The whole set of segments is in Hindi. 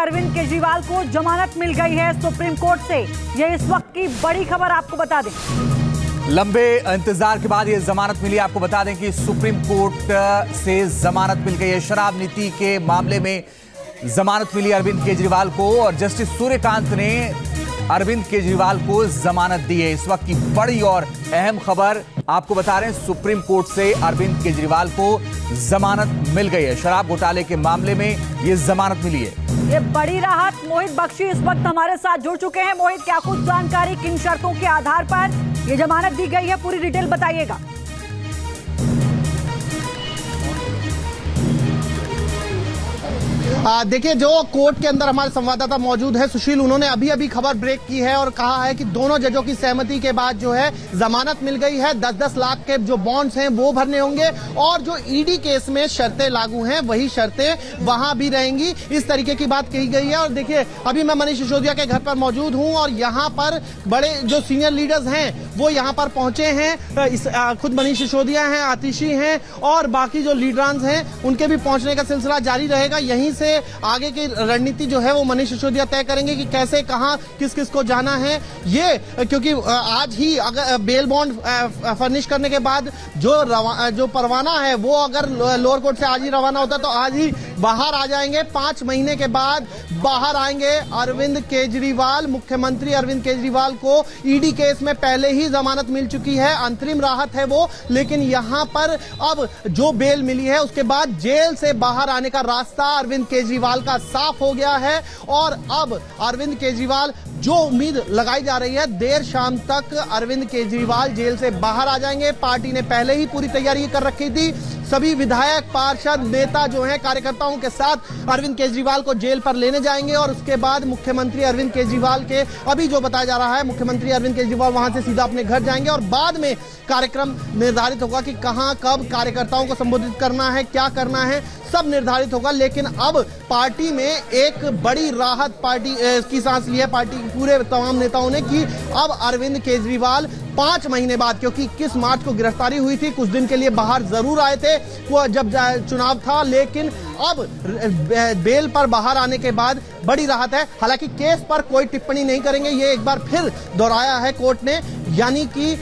अरविंद केजरीवाल को जमानत मिल गई है सुप्रीम कोर्ट से। ये इस वक्त की बड़ी खबर, आपको बता दें। लंबे इंतजार के बाद ये जमानत मिली। आपको बता दें कि सुप्रीम कोर्ट से जमानत मिल गई है। शराब नीति के मामले में जमानत मिली अरविंद केजरीवाल को और जस्टिस सूर्यकांत ने अरविंद केजरीवाल को जमानत दी है। इस वक्त की बड़ी और अहम खबर आपको बता रहे हैं, सुप्रीम कोर्ट से अरविंद केजरीवाल को जमानत मिल गई है। शराब घोटाले के मामले में ये जमानत मिली है। ये बड़ी राहत। मोहित बख्शी इस वक्त हमारे साथ जुड़ चुके हैं। मोहित, क्या कुछ जानकारी, किन शर्तों के आधार पर ये जमानत दी गई है, पूरी डिटेल बताइएगा। देखिए, जो कोर्ट के अंदर हमारे संवाददाता मौजूद है सुशील, उन्होंने अभी अभी खबर ब्रेक की है और कहा है कि दोनों जजों की सहमति के बाद जो है जमानत मिल गई है। 10-10 लाख के जो बॉन्ड्स हैं वो भरने होंगे और जो ईडी केस में शर्तें लागू हैं वही शर्तें वहां भी रहेंगी। इस तरीके की बात कही गई है। और देखिए, अभी मैं मनीष सिसोदिया के घर पर मौजूद हूं और यहाँ पर बड़े जो सीनियर लीडर्स हैं वो यहाँ पर पहुंचे हैं। खुद मनीष सिसोदिया हैं, आतिशी हैं और बाकी जो लीडरांस हैं उनके भी पहुंचने का सिलसिला जारी रहेगा। यहीं से आगे की रणनीति जो है वो मनीष सिसोदिया तय करेंगे कि कैसे, कहां, किस किस को जाना है। ये क्योंकि आज ही अगर बेल बॉन्ड फर्निश करने के बाद जो परवाना है वो अगर लोअर कोर्ट से आज ही रवाना होता तो आज ही बाहर आ जाएंगे। 5 महीने के बाद बाहर आएंगे अरविंद केजरीवाल। मुख्यमंत्री अरविंद केजरीवाल को ईडी केस में पहले ही जमानत मिल चुकी है, अंतरिम राहत है वो, लेकिन यहां पर अब जो बेल मिली है उसके बाद जेल से बाहर आने का रास्ता अरविंद केजरीवाल का साफ हो गया है। और अब अरविंद केजरीवाल, जो उम्मीद लगाई जा रही है, देर शाम तक अरविंद केजरीवाल जेल से बाहर आ जाएंगे। पार्टी ने पहले ही पूरी तैयारी कर रखी थी। सभी विधायक, पार्षद, नेता जो हैं कार्यकर्ताओं के साथ अरविंद केजरीवाल को जेल पर लेने जाएंगे और उसके बाद मुख्यमंत्री अरविंद केजरीवाल के, अभी जो बताया जा रहा है, मुख्यमंत्री अरविंद केजरीवाल वहां से सीधा अपने घर जाएंगे और बाद में कार्यक्रम निर्धारित होगा कि कहां, कब कार्यकर्ताओं को संबोधित करना है, क्या करना है, सब निर्धारित होगा। लेकिन अब पार्टी में एक बड़ी राहत पार्टी की सांस ली है पार्टी के पूरे तमाम नेताओं ने कि अब अरविंद केजरीवाल 5 महीने बाद, क्योंकि 21 मार्च को गिरफ्तारी हुई थी, कुछ दिन के लिए बाहर जरूर आए थे वो जब चुनाव था, लेकिन अब बेल पर बाहर आने के बाद बड़ी राहत है। हालांकि केस पर कोई टिप्पणी नहीं करेंगे, ये एक बार फिर दोहराया है कोर्ट ने, यानी कि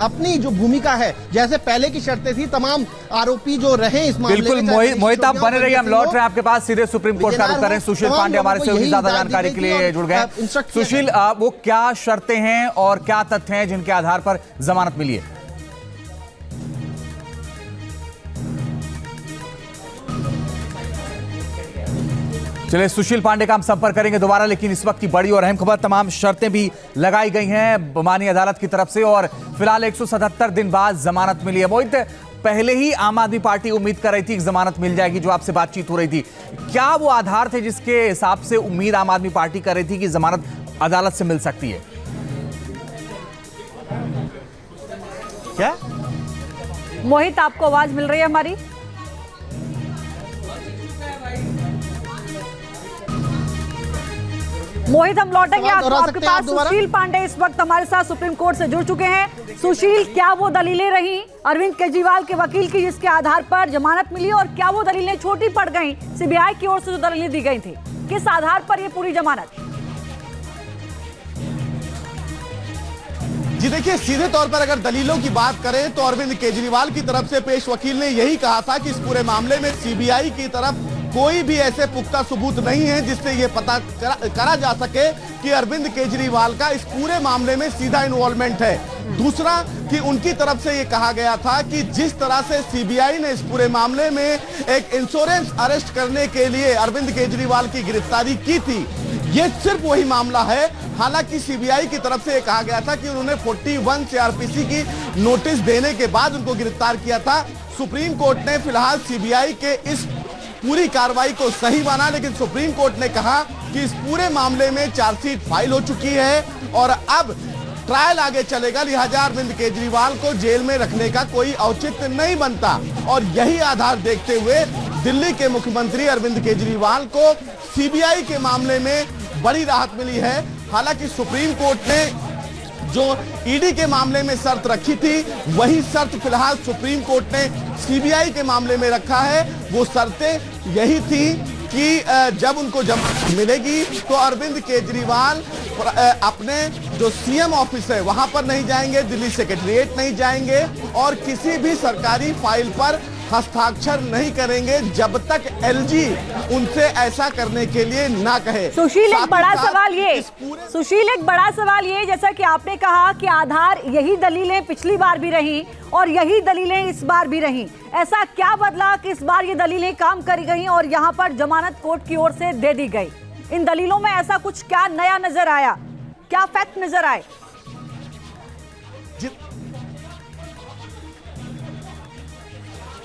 अपनी जो भूमिका है, जैसे पहले की शर्तें थी, तमाम आरोपी जो रहे इस मामले में। बिल्कुल मोहित, आप बने रहिए, हम लौट रहे हैं आपके पास, सीधे सुप्रीम कोर्ट का रुख करें। सुशील पांडे हमारे से ज्यादा जानकारी के लिए जुड़ गए। सुशील, वो क्या शर्तें हैं और क्या तथ्य हैं जिनके आधार पर जमानत मिली है? चलिए, सुशील पांडे का हम संपर्क करेंगे दोबारा, लेकिन इस वक्त की बड़ी और अहम खबर, तमाम शर्तें भी लगाई गई हैं माननीय अदालत की तरफ से और फिलहाल 177 दिन बाद जमानत मिली है। मोहित, पहले ही आम आदमी पार्टी उम्मीद कर रही थी कि जमानत मिल जाएगी, जो आपसे बातचीत हो रही थी, क्या वो आधार थे जिसके हिसाब से उम्मीद आम आदमी पार्टी कर रही थी कि जमानत अदालत से मिल सकती है? क्या मोहित, आपको आवाज मिल रही है हमारी? मोहित, हम लौटेंगे आपके पास। सुशील पांडे इस वक्त हमारे साथ सुप्रीम कोर्ट से जुड़ चुके हैं। सुशील, क्या वो दलीलें रही अरविंद केजरीवाल के वकील की जिसके आधार पर जमानत मिली और क्या वो दलीलें छोटी पड़ गईं सीबीआई की ओर से जो दलीलें दी गई थी, किस आधार पर ये पूरी जमानत? जी देखिए, सीधे तौर पर अगर दलीलों की बात करें तो अरविंद केजरीवाल की तरफ से पेश वकील ने यही कहा था कि इस पूरे मामले में सीबीआई की तरफ कोई भी ऐसे पुख्ता सबूत नहीं है जिससे ये पता करा जा सके कि अरविंद केजरीवाल का इस पूरे मामले में सीधा इन्वॉल्वमेंट है। दूसरा कि उनकी तरफ से ये कहा गया था कि जिस तरह से सीबीआई ने इस पूरे मामले में एक इंश्योरेंस अरेस्ट करने के लिए अरविंद केजरीवाल की गिरफ्तारी की थी, ये सिर्फ वही मामला है। हालांकि सीबीआई की तरफ से कहा गया था कि उन्होंने 41 सीआरपीसी की नोटिस देने के बाद उनको गिरफ्तार किया था। सुप्रीम कोर्ट ने फिलहाल सीबीआई के इस पूरी कार्रवाई को सही माना, लेकिन सुप्रीम कोर्ट ने कहा कि इस पूरे मामले में चार्जशीट फाइल हो चुकी है और अब ट्रायल आगे चलेगा, लिहाजा अरविंद केजरीवाल को जेल में रखने का कोई औचित्य नहीं बनता। और यही आधार देखते हुए दिल्ली के मुख्यमंत्री अरविंद केजरीवाल को सीबीआई के मामले में बड़ी राहत मिली है। हालांकि सुप्रीम कोर्ट ने जो ईडी के मामले में शर्त रखी थी, वही शर्त फिलहाल सुप्रीम कोर्ट ने सीबीआई के मामले में रखा है। वो शर्तें यही थी कि जब उनको जमानत मिलेगी तो अरविंद केजरीवाल अपने जो सीएम ऑफिस है वहां पर नहीं जाएंगे, दिल्ली सेक्रेटरीट नहीं जाएंगे और किसी भी सरकारी फाइल पर हस्ताक्षर नहीं करेंगे जब तक एलजी उनसे ऐसा करने के लिए ना कहे। सुशील, एक बड़ा सवाल ये जैसा कि आपने कहा कि आधार यही दलीलें पिछली बार भी रही और यही दलीलें इस बार भी रही, ऐसा क्या बदला कि इस बार ये दलीलें काम करी गई और यहाँ पर जमानत कोर्ट की ओर से दे दी गई? इन दलीलों में ऐसा कुछ क्या नया नजर आया, क्या फैक्ट नजर आए?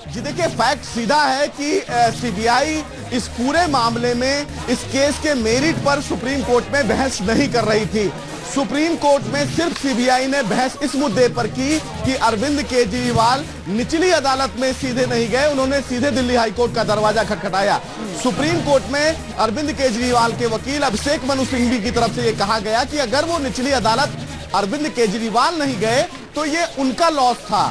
जी देखिए, फैक्ट सीधा है कि सीबीआई इस पूरे मामले में इस केस के मेरिट पर सुप्रीम कोर्ट में बहस नहीं कर रही थी। सुप्रीम कोर्ट में सिर्फ सीबीआई ने बहस इस मुद्दे पर की कि अरविंद केजरीवाल निचली अदालत में सीधे नहीं गए, उन्होंने सीधे दिल्ली हाईकोर्ट का दरवाजा खटखटाया। सुप्रीम कोर्ट में अरविंद केजरीवाल के वकील अभिषेक मनु सिंघवी की तरफ से यह कहा गया कि अगर वो निचली अदालत अरविंद केजरीवाल नहीं गए तो ये उनका लॉस था,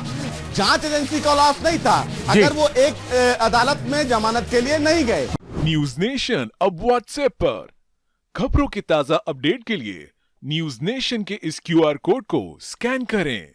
जांच एजेंसी का लॉस नहीं था अगर वो एक अदालत में जमानत के लिए नहीं गए। न्यूज नेशन अब व्हाट्सएप पर खबरों की ताजा अपडेट के लिए न्यूज नेशन के इस QR कोड को स्कैन करें।